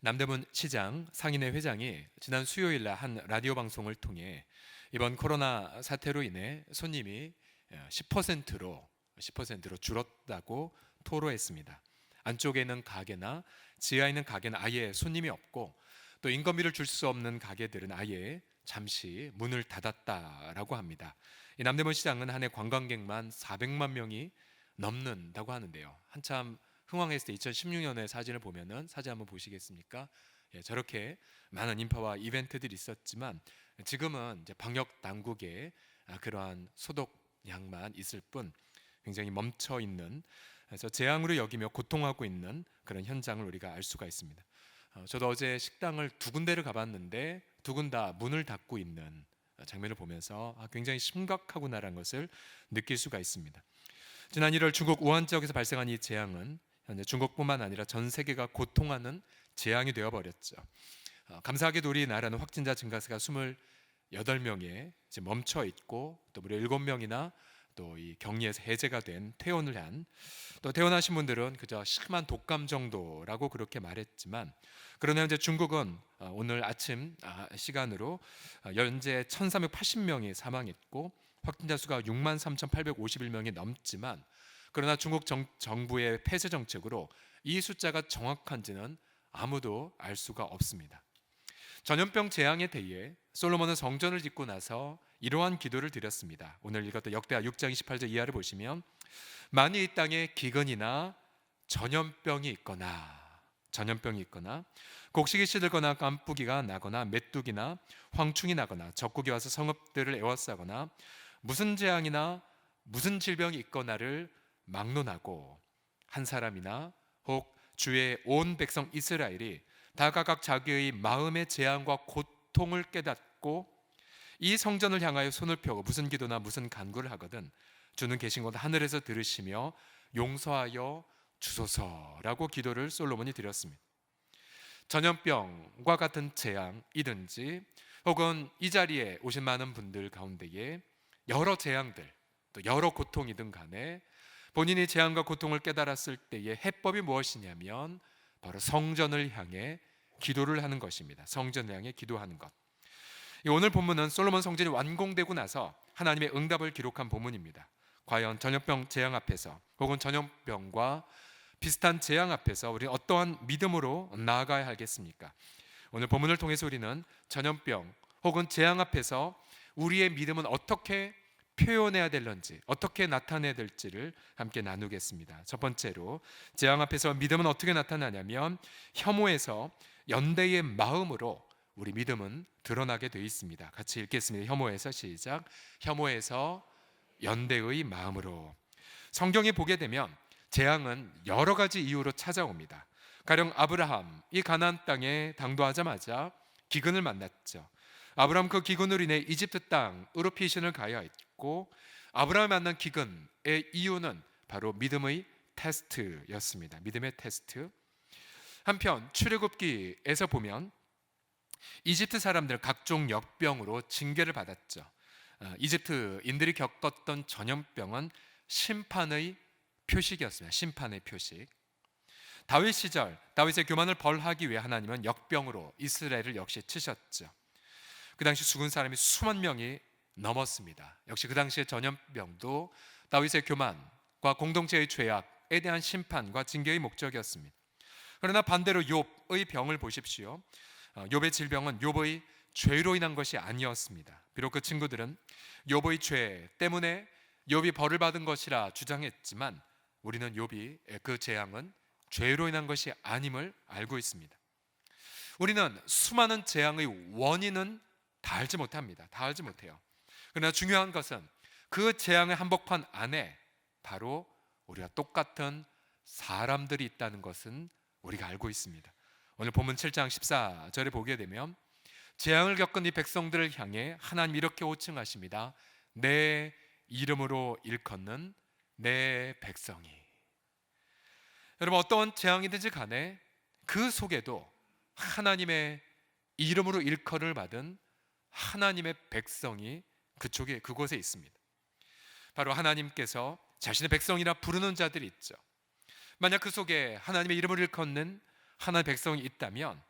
남대문 시장 상인회 회장이 지난 수요일 날 한 라디오 방송을 통해 이번 코로나 사태로 인해 손님이 10%로 줄었다고 토로했습니다. 안쪽에 있는 가게나 지하에 있는 가게는 아예 손님이 없고, 또 인건비를 줄 수 없는 가게들은 아예 잠시 문을 닫았다라고 합니다. 이 남대문 시장은 한 해 관광객만 400만 명이 넘는다고 하는데요. 한참 흥황했을 때 2016년에 사진을 보면은, 사진 한번 보시겠습니까? 저렇게 많은 인파와 이벤트들이 있었지만 지금은 이제 방역 당국의 그러한 소독약만 있을 뿐 굉장히 멈춰 있는, 그래서 재앙으로 여기며 고통하고 있는 그런 현장을 우리가 알 수가 있습니다. 저도 어제 식당을 두 군데를 가봤는데 두 군 다 문을 닫고 있는 장면을 보면서 굉장히 심각하구나라는 것을 느낄 수가 있습니다. 지난 1월 중국 우한 지역에서 발생한 이 재앙은 현재 중국뿐만 아니라 전 세계가 고통하는 재앙이 되어버렸죠. 감사하게도 우리나라는 확진자 증가세가 28명에 이제 멈춰 있고, 또 무려 7명이나 또 이 격리에서 해제가 된 퇴원을 한, 또 퇴원하신 분들은 그저 심한 독감 정도라고 그렇게 말했지만, 그러나 현재 중국은 오늘 아침 시간으로 현재 1,380명이 사망했고 확진자 수가 63,851명이 넘지만, 그러나 중국 정부의 폐쇄 정책으로 이 숫자가 정확한지는 아무도 알 수가 없습니다. 전염병 재앙에 대해 솔로몬은 성전을 짓고 나서 이러한 기도를 드렸습니다. 오늘 읽었던 역대하 6장 28절 이하를 보시면, 만일 이 땅에 기근이나 전염병이 있거나 곡식이 시들거나 깐뿌기가 나거나 메뚜기나 황충이 나거나 적국이 와서 성읍들을 에워싸거나 무슨 재앙이나 무슨 질병이 있거나를 막론하고, 한 사람이나 혹 주의 온 백성 이스라엘이 다 각각 자기의 마음의 재앙과 고통을 깨닫고 이 성전을 향하여 손을 펴고 무슨 기도나 무슨 간구를 하거든 주는 계신 곳 하늘에서 들으시며 용서하여 주소서라고 기도를 솔로몬이 드렸습니다. 전염병과 같은 재앙이든지 혹은 이 자리에 오신 많은 분들 가운데에 여러 재앙들, 또 여러 고통이든 간에 본인이 재앙과 고통을 깨달았을 때의 해법이 무엇이냐면 바로 성전을 향해 기도를 하는 것입니다. 성전을 향해 기도하는 것. 오늘 본문은 솔로몬 성전이 완공되고 나서 하나님의 응답을 기록한 본문입니다. 과연 전염병 재앙 앞에서 혹은 전염병과 비슷한 재앙 앞에서 우리는 어떠한 믿음으로 나아가야 하겠습니까? 오늘 본문을 통해서 우리는 전염병 혹은 재앙 앞에서 우리의 믿음은 어떻게 표현해야 될런지, 어떻게 나타내야 될지를 함께 나누겠습니다. 첫 번째로, 재앙 앞에서 믿음은 어떻게 나타나냐면 혐오에서 연대의 마음으로 우리 믿음은 드러나게 되어 있습니다. 같이 읽겠습니다. 혐오에서 시작. 혐오에서 연대의 마음으로. 성경에 보게 되면 재앙은 여러 가지 이유로 찾아옵니다. 가령 아브라함이 가나안 땅에 당도하자마자 기근을 만났죠. 아브라함 그 기근으로 인해 이집트 땅으로 피신을 가야 했고, 아브라함이 만난 기근의 이유는 바로 믿음의 테스트였습니다. 믿음의 테스트. 한편 출애굽기에서 보면 이집트 사람들 각종 역병으로 징계를 받았죠. 이집트인들이 겪었던 전염병은 심판의 표식이었습니다. 심판의 표식. 다윗 시절 다윗의 교만을 벌하기 위해 하나님은 역병으로 이스라엘을 역시 치셨죠. 그 당시 죽은 사람이 수만 명이 넘었습니다. 역시 그 당시의 전염병도 다윗의 교만과 공동체의 죄악에 대한 심판과 징계의 목적이었습니다. 그러나 반대로 욥의 병을 보십시오. 욥의 질병은 욥의 죄로 인한 것이 아니었습니다. 비록 그 친구들은 욥의 죄 때문에 욥이 벌을 받은 것이라 주장했지만, 우리는 욥이 그 재앙은 죄로 인한 것이 아님을 알고 있습니다. 우리는 수많은 재앙의 원인은 다 알지 못합니다. 다 알지 못해요. 그러나 중요한 것은 그 재앙의 한복판 안에 바로 우리가 똑같은 사람들이 있다는 것은 우리가 알고 있습니다. 오늘 본문 7장 14절에 보게 되면 재앙을 겪은 이 백성들을 향해 하나님 이렇게 호칭하십니다. 내 이름으로 일컫는 내 백성이. 여러분, 어떤 재앙이든지 간에 그 속에도 하나님의 이름으로 일컬을 받은 하나님의 백성이 그곳에 있습니다. 바로 하나님께서 자신의 백성이라 부르는 자들이 있죠. 만약 그 속에 하나님의 이름을 일컫는 하나님의 백성이 있다면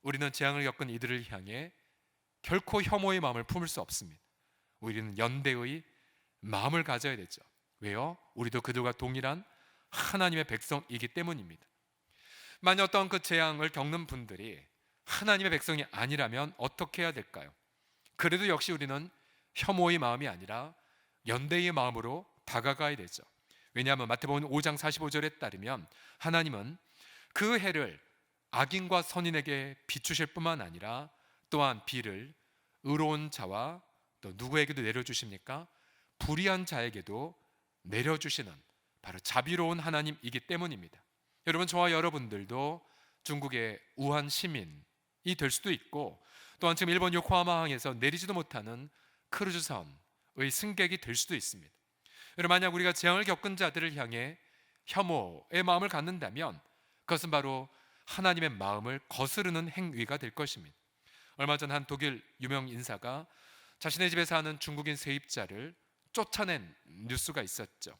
우리는 재앙을 겪은 이들을 향해 결코 혐오의 마음을 품을 수 없습니다. 우리는 연대의 마음을 가져야 되죠. 왜요? 우리도 그들과 동일한 하나님의 백성이기 때문입니다. 만약 어떤 그 재앙을 겪는 분들이 하나님의 백성이 아니라면 어떻게 해야 될까요? 그래도 역시 우리는 혐오의 마음이 아니라 연대의 마음으로 다가가야 되죠. 왜냐하면 마태복음 5장 45절에 따르면 하나님은 그 해를 악인과 선인에게 비추실 뿐만 아니라 또한 비를 의로운 자와 또 누구에게도 내려주십니까? 불의한 자에게도 내려주시는 바로 자비로운 하나님이기 때문입니다. 여러분, 저와 여러분들도 중국의 우한 시민이 될 수도 있고 또한 지금 일본 요코하마항에서 내리지도 못하는 크루즈선의 승객이 될 수도 있습니다. 여러분, 만약 우리가 재앙을 겪은 자들을 향해 혐오의 마음을 갖는다면 그것은 바로 하나님의 마음을 거스르는 행위가 될 것입니다. 얼마 전 한 독일 유명 인사가 자신의 집에 사는 중국인 세입자를 쫓아낸 뉴스가 있었죠.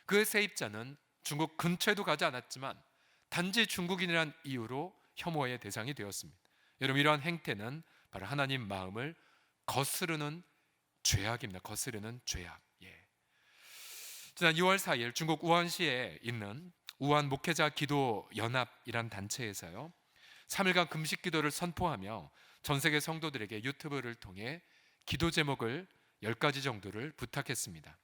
그 세입자는 중국 근처에도 가지 않았지만 단지 중국인이란 이유로 혐오의 대상이 되었습니다. 여러분, 이러한 행태는 바로 하나님 마음을 거스르는 죄악입니다. 거스르는 죄악. 지난 2월 4일 중국 우한시에 있는 우한 목회자 기도 연합이란 단체에서요 3일간 금식 기도를 선포하며 전 세계 성도들에게 유튜브를 통해 기도 제목을 10가지 정도를 부탁했습니다.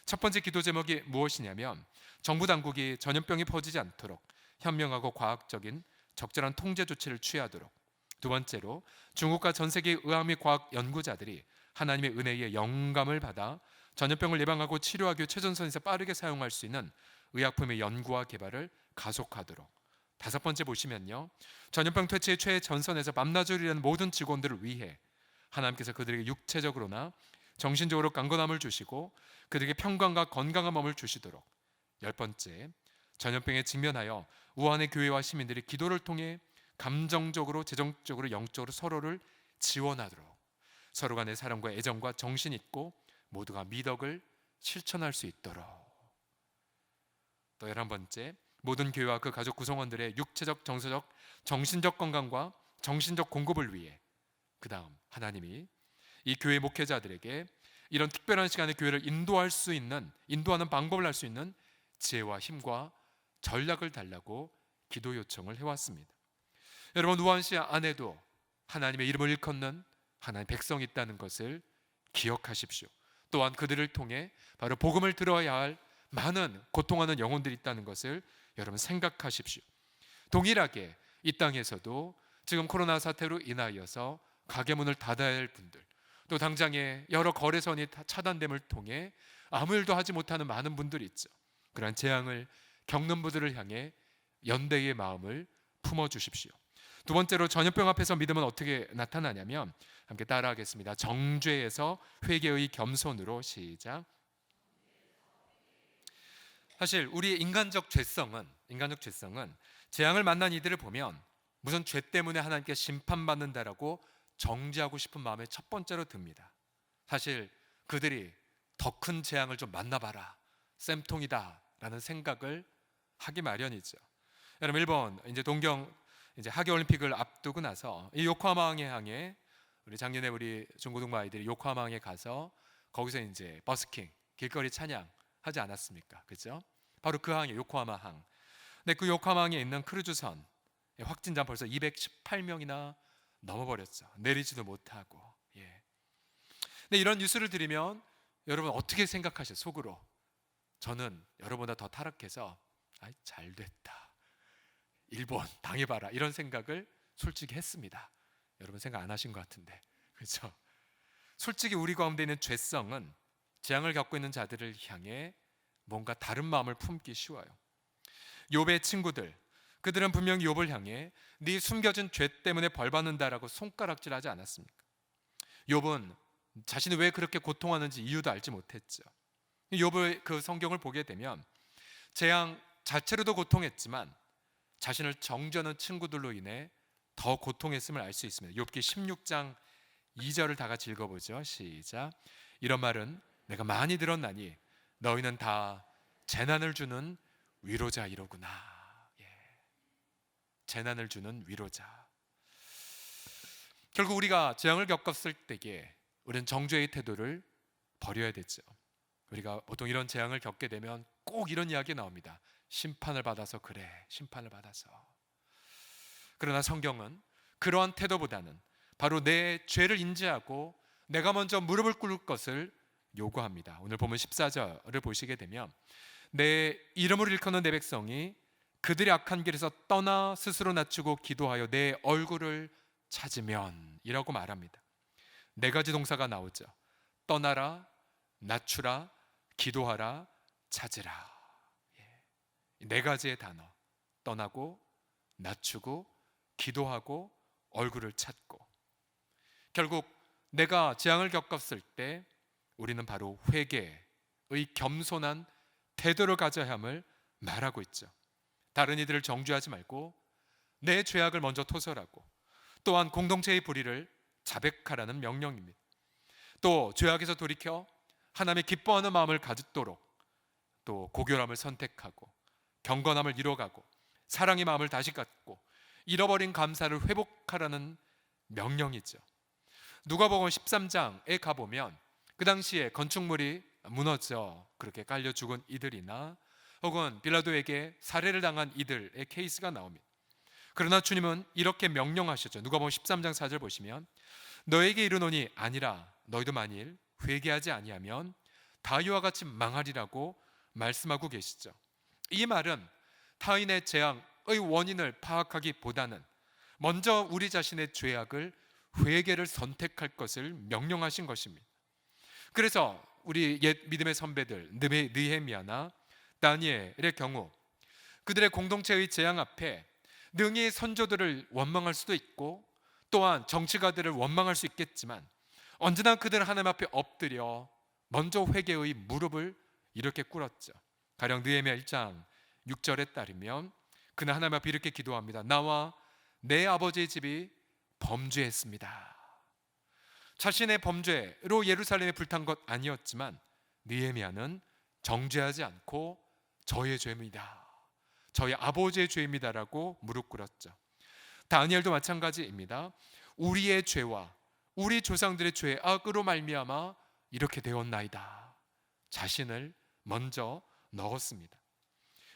첫 번째 기도 제목이 무엇이냐면 정부 당국이 전염병이 퍼지지 않도록 현명하고 과학적인 적절한 통제 조치를 취하도록, 두 번째로 중국과 전 세계 의학 및 과학 연구자들이 하나님의 은혜의 영감을 받아 전염병을 예방하고 치료하기 위해 최전선에서 빠르게 사용할 수 있는 의약품의 연구와 개발을 가속하도록, 다섯 번째 보시면요 전염병 퇴치의 최전선에서 밤낮으로 모든 직원들을 위해 하나님께서 그들에게 육체적으로나 정신적으로 강건함을 주시고 그들에게 평강과 건강한 몸을 주시도록, 열 번째 전염병에 직면하여 우한의 교회와 시민들이 기도를 통해 감정적으로, 재정적으로, 영적으로 서로를 지원하도록 서로 간의 사랑과 애정과 정신 있고 모두가 미덕을 실천할 수 있도록, 또 11번째 모든 교회와 그 가족 구성원들의 육체적, 정서적, 정신적 건강과 정신적 공급을 위해, 그 다음 하나님이 이 교회 목회자들에게 이런 특별한 시간에 교회를 인도하는 방법을 알 수 있는 지혜와 힘과 전략을 달라고 기도 요청을 해왔습니다. 여러분, 우한시 안에도 하나님의 이름을 일컫는 하나님의 백성이 있다는 것을 기억하십시오. 또한 그들을 통해 바로 복음을 들어야 할 많은 고통하는 영혼들이 있다는 것을 여러분 생각하십시오. 동일하게 이 땅에서도 지금 코로나 사태로 인하여서 가게 문을 닫아야 할 분들, 또 당장에 여러 거래선이 차단됨을 통해 아무 일도 하지 못하는 많은 분들이 있죠. 그러한 재앙을 겪는 분들을 향해 연대의 마음을 품어주십시오. 두 번째로 전염병 앞에서 믿음은 어떻게 나타나냐면 함께 따라하겠습니다. 정죄에서 회개의 겸손으로. 시작. 사실 우리의 인간적 죄성은 재앙을 만난 이들을 보면 무슨 죄 때문에 하나님께 심판받는다라고 정죄하고 싶은 마음에 첫 번째로 듭니다. 사실 그들이 더 큰 재앙을 좀 만나봐라, 쌤통이다 라는 생각을 하기 마련이죠. 여러분, 일본 동경 하계올림픽을 앞두고 나서 이 요코하마항에 향해 작년에 우리 중고등부 아이들이 요코하마항에 가서 거기서 버스킹, 길거리 찬양 하지 않았습니까? 그죠? 바로 그 항이 요코하마항. 근데 그 요코하마항에 있는 크루즈선 확진자 벌써 218명이나 넘어버렸죠. 내리지도 못하고. 근데 이런 뉴스를 들으면 여러분 어떻게 생각하셔요? 속으로 저는 여러분보다 더 타락해서 잘 됐다, 일본 당해봐라, 이런 생각을 솔직히 했습니다. 여러분 생각 안 하신 것 같은데, 그렇죠? 솔직히 우리 가운데 있는 죄성은 재앙을 겪고 있는 자들을 향해 뭔가 다른 마음을 품기 쉬워요. 욥의 친구들, 그들은 분명히 욥을 향해 네 숨겨진 죄 때문에 벌 받는다라고 손가락질하지 않았습니까? 욥은 자신이 왜 그렇게 고통하는지 이유도 알지 못했죠. 욥의 그 성경을 보게 되면 재앙 자체로도 고통했지만 자신을 정죄하는 친구들로 인해 더 고통했음을 알 수 있습니다. 욥기 16장 2절을 다 같이 읽어보죠. 시작. 이런 말은 내가 많이 들었나니 너희는 다 재난을 주는 위로자이로구나. 재난을 주는 위로자. 결국 우리가 재앙을 겪었을 때에 우리는 정죄의 태도를 버려야 되죠. 우리가 보통 이런 재앙을 겪게 되면 꼭 이런 이야기 나옵니다. 심판을 받아서 그래, 심판을 받아서. 그러나 성경은 그러한 태도보다는 바로 내 죄를 인지하고 내가 먼저 무릎을 꿇을 것을 요구합니다. 오늘 보면 14절을 보시게 되면 내 이름을 일컫는 내 백성이 그들의 악한 길에서 떠나 스스로 낮추고 기도하여 내 얼굴을 찾으면 이라고 말합니다. 네 가지 동사가 나오죠. 떠나라, 낮추라, 기도하라, 찾으라. 네 가지의 단어. 떠나고, 낮추고, 기도하고, 얼굴을 찾고. 결국 내가 재앙을 겪었을 때 우리는 바로 회개의 겸손한 태도를 가져야 함을 말하고 있죠. 다른 이들을 정죄하지 말고 내 죄악을 먼저 토설하고, 또한 공동체의 불의를 자백하라는 명령입니다. 또 죄악에서 돌이켜 하나님의 기뻐하는 마음을 가지도록 또 고결함을 선택하고 경건함을 이뤄가고 사랑의 마음을 다시 갖고 잃어버린 감사를 회복하라는 명령이죠. 누가복음 13장에 가보면 그 당시에 건축물이 무너져 그렇게 깔려 죽은 이들이나 혹은 빌라도에게 살해를 당한 이들의 케이스가 나옵니다. 그러나 주님은 이렇게 명령하셨죠. 누가복음 13장 4절 보시면 너에게 이르노니 아니라 너희도 만일 회개하지 아니하면 다 이와 같이 망하리라고 말씀하고 계시죠. 이 말은 타인의 재앙의 원인을 파악하기보다는 먼저 우리 자신의 죄악을 회개를 선택할 것을 명령하신 것입니다. 그래서 우리 옛 믿음의 선배들 느헤미야나 다니엘의 경우 그들의 공동체의 재앙 앞에 능히 선조들을 원망할 수도 있고 또한 정치가들을 원망할 수 있겠지만 언제나 그들은 하나님 앞에 엎드려 먼저 회개의 무릎을 이렇게 꿇었죠. 가령 느헤미야 1장 6절에 따르면 그는 하나님 앞에 이렇게 기도합니다. 나와 내 아버지의 집이 범죄했습니다. 자신의 범죄로 예루살렘에 불탄 것 아니었지만 느헤미야는 정죄하지 않고 저의 죄입니다, 저희 아버지의 죄입니다라고 무릎 꿇었죠. 다니엘도 마찬가지입니다. 우리의 죄와 우리 조상들의 죄악으로 말미암아 이렇게 되었나이다, 자신을 먼저 넣었습니다.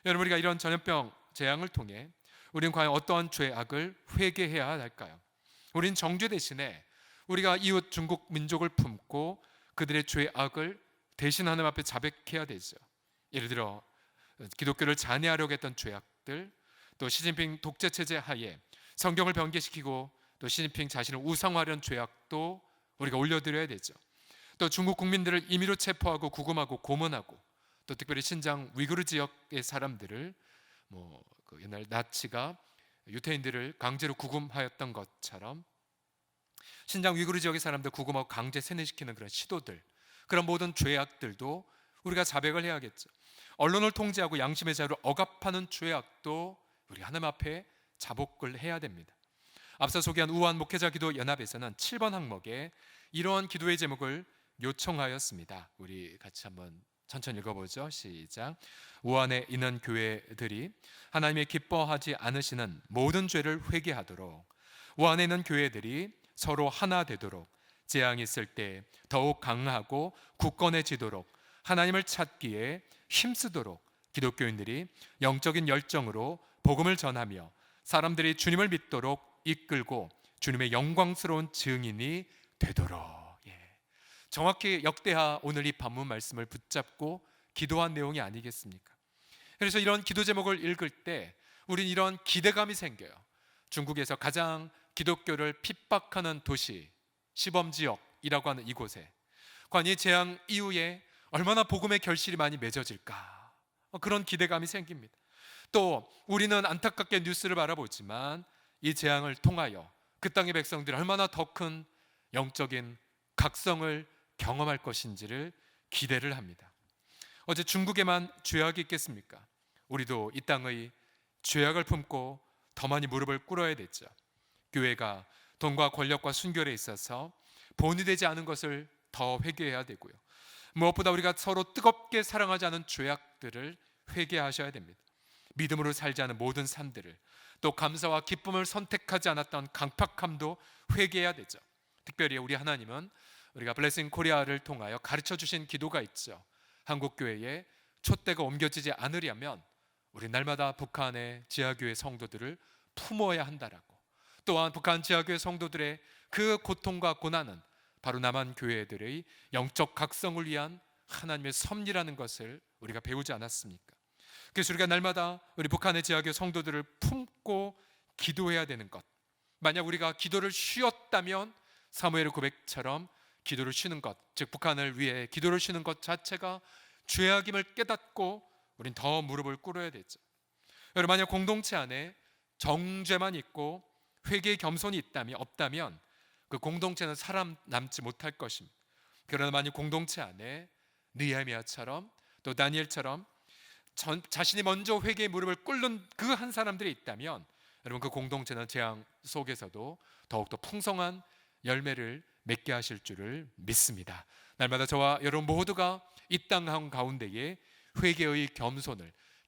여러분, 우리가 이런 전염병 재앙을 통해 우리는 과연 어떠한 죄악을 회개해야 할까요? 우린 정죄 대신에 우리가 이웃 중국 민족을 품고 그들의 죄악을 대신 하나님 앞에 자백해야 되죠. 예를 들어 기독교를 잔해하려고 했던 죄악들, 또 시진핑 독재 체제 하에 성경을 변개시키고 또 시진핑 자신을 우상화하려는 죄악도 우리가 올려드려야 되죠. 또 중국 국민들을 임의로 체포하고 구금하고 고문하고 또 특별히 신장 위구르 지역의 사람들을 그 옛날 나치가 유태인들을 강제로 구금하였던 것처럼 신장 위구르 지역의 사람들 구금하고 강제 세뇌시키는 그런 시도들, 그런 모든 죄악들도 우리가 자백을 해야겠죠. 언론을 통제하고 양심의 자유를 억압하는 죄악도 우리 하나님 앞에 자복을 해야 됩니다. 앞서 소개한 우한 목회자 기도 연합에서는 7번 항목에 이러한 기도의 제목을 요청하였습니다. 우리 같이 한번 천천히 읽어보죠. 시작. 우한에 있는 교회들이 하나님의 기뻐하지 않으시는 모든 죄를 회개하도록, 우한에 있는 교회들이 서로 하나 되도록, 재앙이 있을 때 더욱 강하고 굳건해지도록 하나님을 찾기에 힘쓰도록 기독교인들이 영적인 열정으로 복음을 전하며 사람들이 주님을 믿도록 이끌고 주님의 영광스러운 증인이 되도록. 정확히 역대하 오늘 이 본문 말씀을 붙잡고 기도한 내용이 아니겠습니까? 그래서 이런 기도 제목을 읽을 때 우린 이런 기대감이 생겨요. 중국에서 가장 기독교를 핍박하는 도시, 시범지역이라고 하는 이곳에 과연 이 재앙 이후에 얼마나 복음의 결실이 많이 맺어질까, 그런 기대감이 생깁니다. 또 우리는 안타깝게 뉴스를 바라보지만 이 재앙을 통하여 그 땅의 백성들이 얼마나 더 큰 영적인 각성을 경험할 것인지를 기대를 합니다. 어제 중국에만 죄악이 있겠습니까? 우리도 이 땅의 죄악을 품고 더 많이 무릎을 꿇어야 되죠. 교회가 돈과 권력과 순결에 있어서 본이 되지 않은 것을 더 회개해야 되고요. 무엇보다 우리가 서로 뜨겁게 사랑하지 않은 죄악들을 회개하셔야 됩니다. 믿음으로 살지 않은 모든 삶들을, 또 감사와 기쁨을 선택하지 않았던 강팍함도 회개해야 되죠. 특별히 우리 하나님은 우리가 블레싱 코리아를 통하여 가르쳐 주신 기도가 있죠. 한국교회에 촛대가 옮겨지지 않으려면 우리 날마다 북한의 지하교회 성도들을 품어야 한다라고. 또한 북한 지하교회 성도들의 그 고통과 고난은 바로 남한 교회들의 영적 각성을 위한 하나님의 섭리라는 것을 우리가 배우지 않았습니까? 그래서 우리가 날마다 우리 북한의 지하교회 성도들을 품고 기도해야 되는 것, 만약 우리가 기도를 쉬었다면 사무엘의 고백처럼 기도를 쉬는 것, 즉 북한을 위해 기도를 쉬는 것 자체가 죄악임을 깨닫고 우린 더 무릎을 꿇어야 되죠. 여러분, 만약 공동체 안에 정죄만 있고 회개의 겸손이 없다면 그 공동체는 살아남지 못할 것입니다. 그러나 만약 공동체 안에 느헤미야처럼 또 다니엘처럼 자신이 먼저 회개의 무릎을 꿇는 그 한 사람들이 있다면 여러분, 그 공동체는 재앙 속에서도 더욱더 풍성한 열매를 맺게 하실 줄을 믿습니다. 날마다 저와 여러분 모두가 이 땅 가운데에 회개의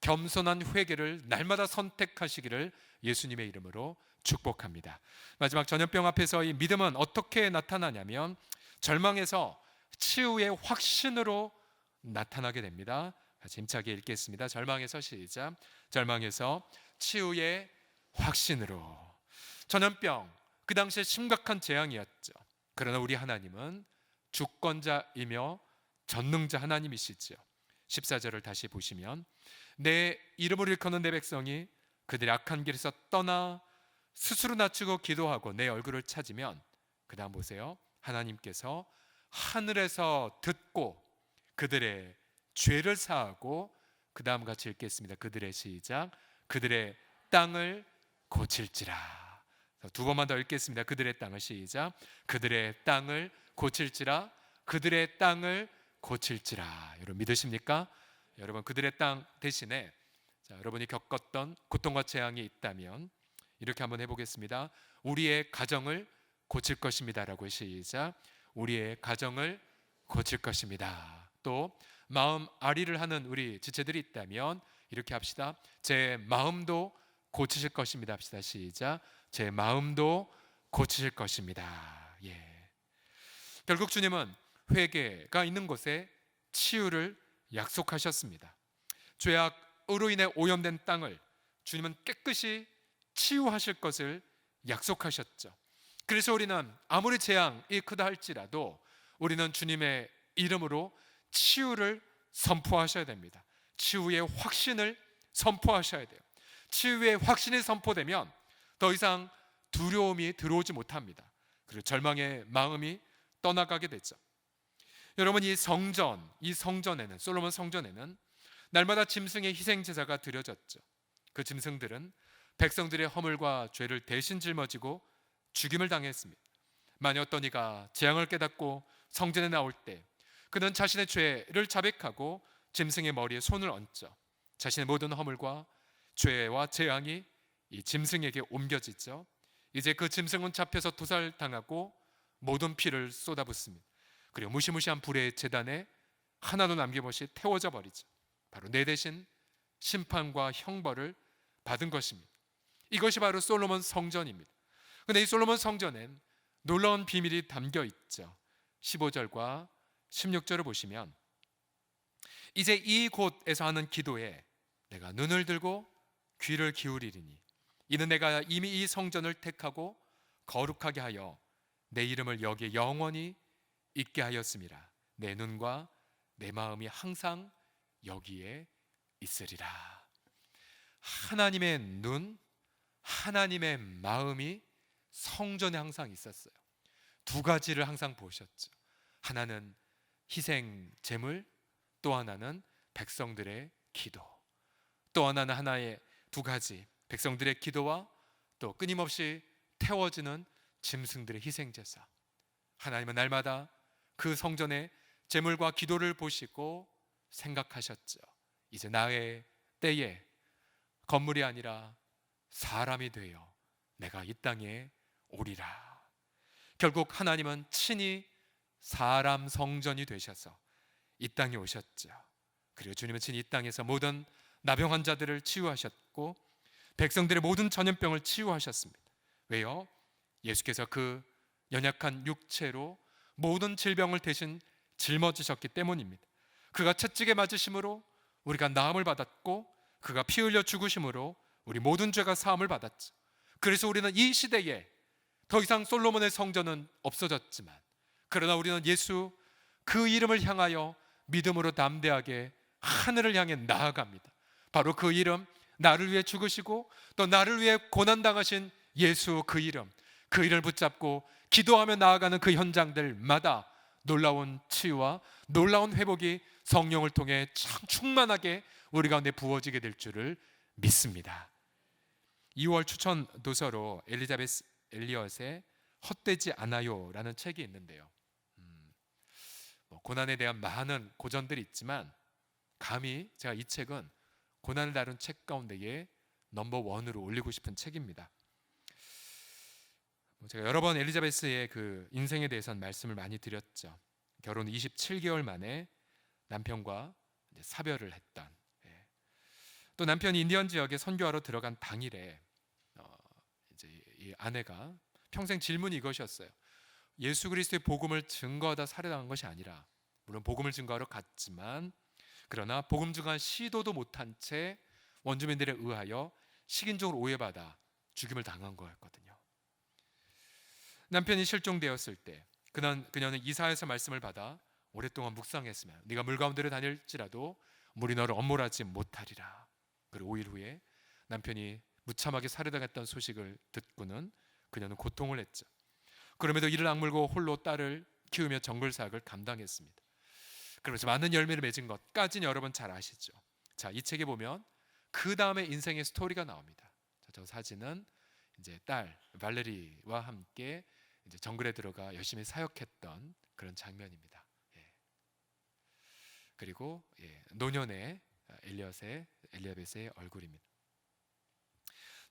겸손한 회개를 날마다 선택하시기를 예수님의 이름으로 축복합니다. 마지막 전염병 앞에서 이 믿음은 어떻게 나타나냐면 절망에서 치유의 확신으로 나타나게 됩니다. 같이 힘차게 읽겠습니다. 절망에서 시작. 절망에서 치유의 확신으로. 전염병, 그 당시에 심각한 재앙이었죠. 그러나 우리 하나님은 주권자이며 전능자 하나님이시죠. 14절을 다시 보시면 내 이름을 일컫는 내 백성이 그들의 악한 길에서 떠나 스스로 낮추고 기도하고 내 얼굴을 찾으면, 그 다음 보세요. 하나님께서 하늘에서 듣고 그들의 죄를 사하고, 그 다음 같이 읽겠습니다. 그들의 시작. 그들의 땅을 고칠지라. 두 번만 더 읽겠습니다. 그들의 땅을 시작. 그들의 땅을 고칠지라. 그들의 땅을 고칠지라. 여러분 믿으십니까? 여러분, 그들의 땅 대신에 여러분이 겪었던 고통과 재앙이 있다면 이렇게 한번 해보겠습니다. 우리의 가정을 고칠 것입니다 라고. 시작. 우리의 가정을 고칠 것입니다. 또 마음 아리를 하는 우리 지체들이 있다면 이렇게 합시다. 제 마음도 고치실 것입니다 합시다. 시작. 제 마음도 고치실 것입니다. 예. 결국 주님은 회개가 있는 곳에 치유를 약속하셨습니다. 죄악으로 인해 오염된 땅을 주님은 깨끗이 치유하실 것을 약속하셨죠. 그래서 우리는 아무리 재앙이 크다 할지라도 우리는 주님의 이름으로 치유를 선포하셔야 됩니다. 치유의 확신을 선포하셔야 돼요. 치유의 확신이 선포되면 더 이상 두려움이 들어오지 못합니다. 그리고 절망의 마음이 떠나가게 되죠. 여러분, 이 성전에는, 솔로몬 성전에는 날마다 짐승의 희생 제사가 드려졌죠. 그 짐승들은 백성들의 허물과 죄를 대신 짊어지고 죽임을 당했습니다. 만약 어떤 이가 재앙을 깨닫고 성전에 나올 때 그는 자신의 죄를 자백하고 짐승의 머리에 손을 얹죠. 자신의 모든 허물과 죄와 재앙이 이 짐승에게 옮겨지죠. 이제 그 짐승은 잡혀서 도살당하고 모든 피를 쏟아붓습니다. 그리고 무시무시한 불의 제단에 하나도 남김없이 태워져 버리죠. 바로 내 대신 심판과 형벌을 받은 것입니다. 이것이 바로 솔로몬 성전입니다. 그런데 이 솔로몬 성전엔 놀라운 비밀이 담겨 있죠. 15절과 16절을 보시면 이제 이곳에서 하는 기도에 내가 눈을 들고 귀를 기울이리니 이는 내가 이미 이 성전을 택하고 거룩하게 하여 내 이름을 여기에 영원히 있게 하였음이라. 내 눈과 내 마음이 항상 여기에 있으리라. 하나님의 눈, 하나님의 마음이 성전에 항상 있었어요. 두 가지를 항상 보셨죠. 하나는 희생 제물, 또 하나는 백성들의 기도. 또 하나는 하나의 두 가지, 백성들의 기도와 또 끊임없이 태워지는 짐승들의 희생 제사. 하나님은 날마다 그 성전의 제물과 기도를 보시고 생각하셨죠. 이제 나의 때에 건물이 아니라 사람이 되어 내가 이 땅에 오리라. 결국 하나님은 친히 사람 성전이 되셔서 이 땅에 오셨죠. 그리고 주님은 친히 이 땅에서 모든 나병 환자들을 치유하셨고 백성들의 모든 전염병을 치유하셨습니다. 왜요? 예수께서 그 연약한 육체로 모든 질병을 대신 짊어지셨기 때문입니다. 그가 채찍에 맞으심으로 우리가 나음을 받았고 그가 피 흘려 죽으심으로 우리 모든 죄가 사함을 받았죠. 그래서 우리는 이 시대에 더 이상 솔로몬의 성전은 없어졌지만 그러나 우리는 예수 그 이름을 향하여 믿음으로 담대하게 하늘을 향해 나아갑니다. 바로 그 이름, 나를 위해 죽으시고 또 나를 위해 고난당하신 예수 그 이름을 붙잡고 기도하며 나아가는 그 현장들마다 놀라운 치유와 놀라운 회복이 성령을 통해 충만하게 우리 가운데 부어지게 될 줄을 믿습니다. 2월 추천 도서로 엘리자베스 엘리엇의 헛되지 않아요라는 책이 있는데요. 고난에 대한 많은 고전들이 있지만 감히 제가 이 책은 고난을 다룬 책 가운데에 넘버1으로 올리고 싶은 책입니다. 제가 여러 번 엘리자베스의 그 인생에 대해서는 말씀을 많이 드렸죠. 결혼 27개월 만에 남편과 사별을 했던, 또 남편이 인디언 지역에 선교하러 들어간 당일에 이제 이 아내가 평생 질문이 이것이었어요. 예수 그리스도의 복음을 증거하다 살해당한 것이 아니라, 물론 복음을 증거하러 갔지만 그러나 복음 증거한 시도도 못한 채 원주민들에 의하여 식인종으로 오해받아 죽임을 당한 거였거든요. 남편이 실종되었을 때 그녀는 이사야서 말씀을 받아 오랫동안 묵상했으며 네가 물 가운데로 다닐지라도 물이 너를 엄몰하지 못하리라. 그리고 5일 후에 남편이 무참하게 살해당했던 소식을 듣고는 그녀는 고통을 했죠. 그럼에도 이를 악물고 홀로 딸을 키우며 정글 사역을 감당했습니다. 그러면서 많은 열매를 맺은 것까지는 여러분 잘 아시죠. 자, 이 책에 보면 그 다음에 인생의 스토리가 나옵니다. 저 사진은 이제 딸 발레리와 함께 이제 정글에 들어가 열심히 사역했던 그런 장면입니다. 그리고 노년의 엘리자베스의 얼굴입니다.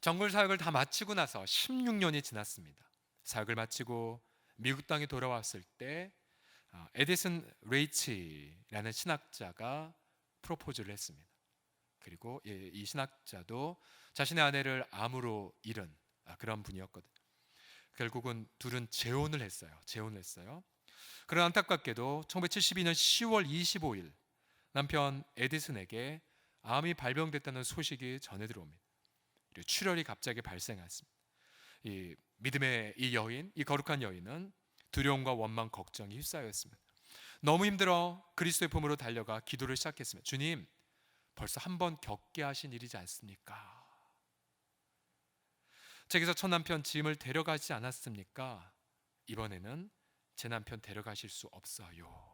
정글 사역을 다 마치고 나서 16년이 지났습니다. 사역을 마치고 미국 땅에 돌아왔을 때 에디슨 레이치라는 신학자가 프로포즈를 했습니다. 그리고 이 신학자도 자신의 아내를 암으로 잃은 그런 분이었거든요. 결국은 둘은 재혼을 했어요. 그러나 안타깝게도 1972년 10월 25일 남편 에디슨에게 암이 발병됐다는 소식이 전해 들어옵니다. 그리고 출혈이 갑자기 발생했습니다. 이 믿음의 이 여인, 이 거룩한 여인은 두려움과 원망, 걱정이 휩싸였습니다. 너무 힘들어 그리스도의 품으로 달려가 기도를 시작했습니다. 주님, 벌써 한 번 겪게 하신 일이지 않습니까? 제게서 첫 남편 짐을 데려가지 않았습니까? 이번에는 제 남편 데려가실 수 없어요.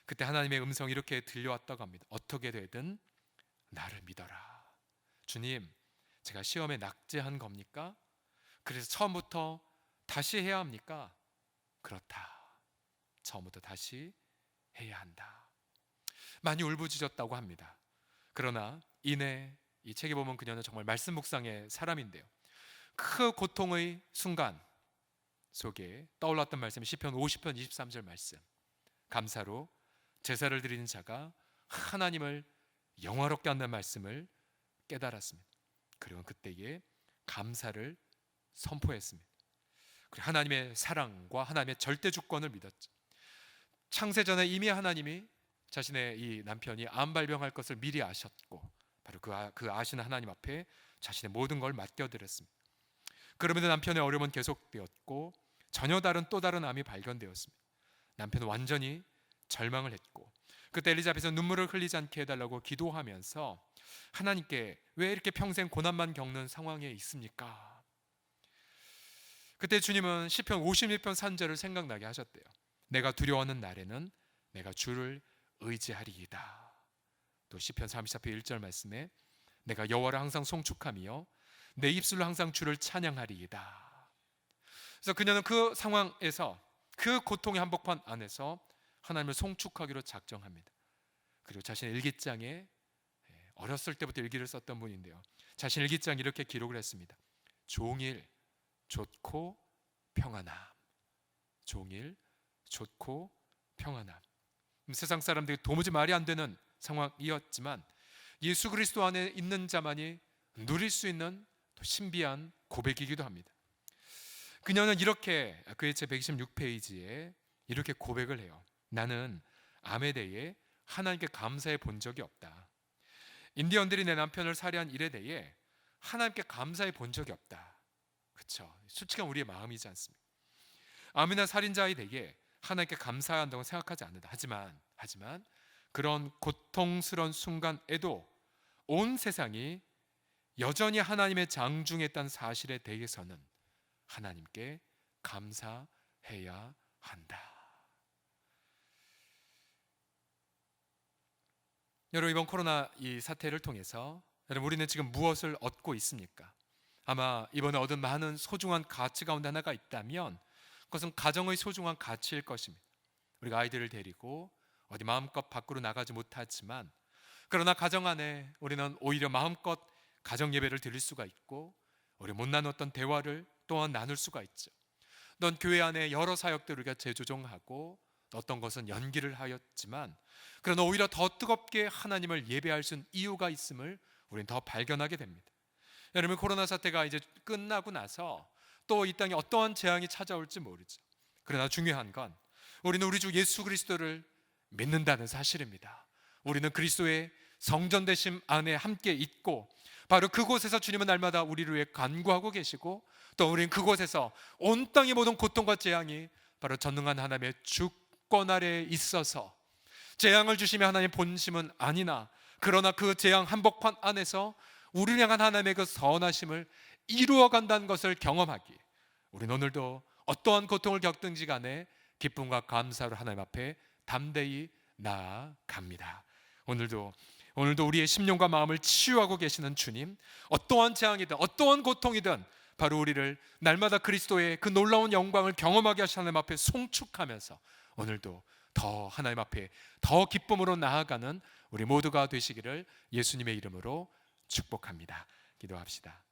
그때 하나님의 음성이 이렇게 들려왔다고 합니다. 어떻게 되든 나를 믿어라. 주님, 제가 시험에 낙제한 겁니까? 그래서 처음부터 다시 해야 합니까? 그렇다. 처음부터 다시 해야 한다. 많이 울부짖었다고 합니다. 그러나 이내 이 책에 보면 그녀는 정말 말씀 묵상의 사람인데요. 그 고통의 순간 속에 떠올랐던 말씀이 시편 50편 23절 말씀. 감사로 제사를 드리는 자가 하나님을 영화롭게 한다는 말씀을 깨달았습니다. 그리고 그때에 감사를 선포했습니다. 그리고 하나님의 사랑과 하나님의 절대 주권을 믿었죠. 창세전에 이미 하나님이 자신의 이 남편이 암 발병할 것을 미리 아셨고 바로 그 아시는 하나님 앞에 자신의 모든 걸 맡겨드렸습니다. 그럼에도 남편의 어려움은 계속되었고 전혀 다른 또 다른 암이 발견되었습니다. 남편은 완전히 절망을 했고 그때 엘리자벳은 눈물을 흘리지 않게 해달라고 기도하면서 하나님께 왜 이렇게 평생 고난만 겪는 상황에 있습니까? 그때 주님은 시편 51편 3절을 생각나게 하셨대요. 내가 두려워하는 날에는 내가 주를 의지하리이다. 또 시편 34편 1절 말씀에 내가 여호와를 항상 송축하며 내 입술로 항상 주를 찬양하리이다. 그래서 그녀는 그 상황에서 그 고통의 한복판 안에서 하나님을 송축하기로 작정합니다. 그리고 자신의 일기장에 어렸을 때부터 일기를 썼던 분인데요. 자신의 일기장에 이렇게 기록을 했습니다. 종일 좋고 평안함. 종일 좋고 평안함. 세상 사람들이 도무지 말이 안 되는 상황이었지만 예수 그리스도 안에 있는 자만이 누릴 수 있는 또 신비한 고백이기도 합니다. 그녀는 이렇게 그의 제 126페이지에 이렇게 고백을 해요. 나는 암에 대해 하나님께 감사해 본 적이 없다. 인디언들이 내 남편을 살해한 일에 대해 하나님께 감사해 본 적이 없다. 그렇죠? 솔직한 우리의 마음이지 않습니까? 암이나 살인자에 대해 하나님께 감사한다고 생각하지 않는다. 하지만 그런 고통스러운 순간에도 온 세상이 여전히 하나님의 장중했다는 사실에 대해서는 하나님께 감사해야 한다. 여러분, 이번 코로나 이 사태를 통해서 여러분, 우리는 지금 무엇을 얻고 있습니까? 아마 이번에 얻은 많은 소중한 가치 가운데 하나가 있다면 그것은 가정의 소중한 가치일 것입니다. 우리가 아이들을 데리고 어디 마음껏 밖으로 나가지 못하지만 그러나 가정 안에 우리는 오히려 마음껏 가정 예배를 드릴 수가 있고 우리 못 나눴던 대화를 또한 나눌 수가 있죠. 넌 교회 안에 여러 사역들을 우리가 재조정하고 어떤 것은 연기를 하였지만 그러나 오히려 더 뜨겁게 하나님을 예배할 수 있는 이유가 있음을 우리는 더 발견하게 됩니다. 여러분, 코로나 사태가 이제 끝나고 나서 또 이 땅에 어떠한 재앙이 찾아올지 모르죠. 그러나 중요한 건 우리는 우리 주 예수 그리스도를 믿는다는 사실입니다. 우리는 그리스도의 성전 되심 안에 함께 있고 바로 그곳에서 주님은 날마다 우리를 위해 간구하고 계시고 또 우리는 그곳에서 온 땅의 모든 고통과 재앙이 바로 전능한 하나님의 주권 아래에 있어서 재앙을 주시며 하나님의 본심은 아니나 그러나 그 재앙 한복판 안에서 우리를 향한 하나님의 그 선하심을 이루어간다는 것을 경험하기 우리는 오늘도 어떠한 고통을 겪든지 간에 기쁨과 감사로 하나님 앞에 담대히 나아갑니다. 오늘도 우리의 심령과 마음을 치유하고 계시는 주님, 어떠한 재앙이든 어떠한 고통이든 바로 우리를 날마다 그리스도의 그 놀라운 영광을 경험하게 하시는 하나님 앞에 송축하면서 오늘도 더 하나님 앞에 더 기쁨으로 나아가는 우리 모두가 되시기를 예수님의 이름으로 축복합니다. 기도합시다.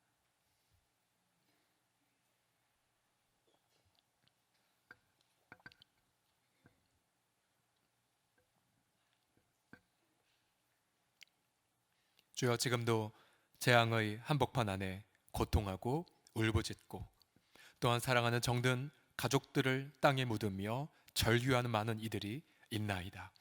주여, 지금도 재앙의 한복판 안에 고통하고 울부짖고 또한 사랑하는 정든 가족들을 땅에 묻으며 절규하는 많은 이들이 있나이다.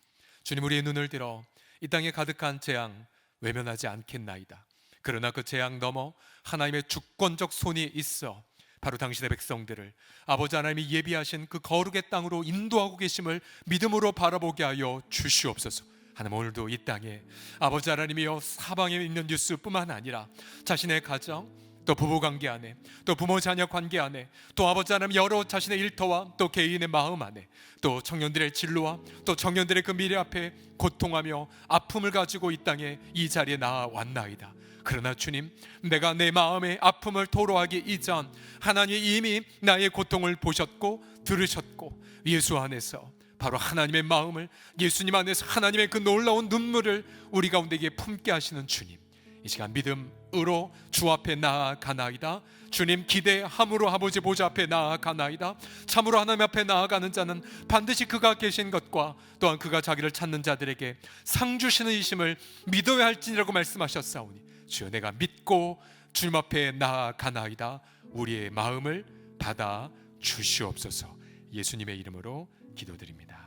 주님, 우리의 눈을 들어 이 땅에 가득한 재앙 외면하지 않겠나이다. 그러나 그 재앙 넘어 하나님의 주권적 손이 있어 바로 당신의 백성들을 아버지 하나님이 예비하신 그 거룩의 땅으로 인도하고 계심을 믿음으로 바라보게 하여 주시옵소서. 하나님, 오늘도 이 땅에 아버지 하나님이여 사방에 있는 뉴스뿐만 아니라 자신의 가정 또 부부관계 안에 또 부모 자녀 관계 안에 또 아버지 하나님 여러 자신의 일터와 또 개인의 마음 안에 또 청년들의 진로와 또 청년들의 그 미래 앞에 고통하며 아픔을 가지고 이 땅에 이 자리에 나아왔나이다. 그러나 주님, 내가 내 마음의 아픔을 토로하기 이전 하나님이 이미 나의 고통을 보셨고 들으셨고 예수 안에서 바로 하나님의 마음을 예수님 안에서 하나님의 그 놀라운 눈물을 우리 가운데에 품게 하시는 주님, 이 시간 믿음으로 주 앞에 나아가나이다. 주님, 기대함으로 아버지 보좌 앞에 나아가나이다. 참으로 하나님 앞에 나아가는 자는 반드시 그가 계신 것과 또한 그가 자기를 찾는 자들에게 상 주시는 이심을 믿어야 할지니라고 말씀하셨사오니 주여, 내가 믿고 주님 앞에 나아가나이다. 우리의 마음을 받아 주시옵소서. 예수님의 이름으로 기도드립니다.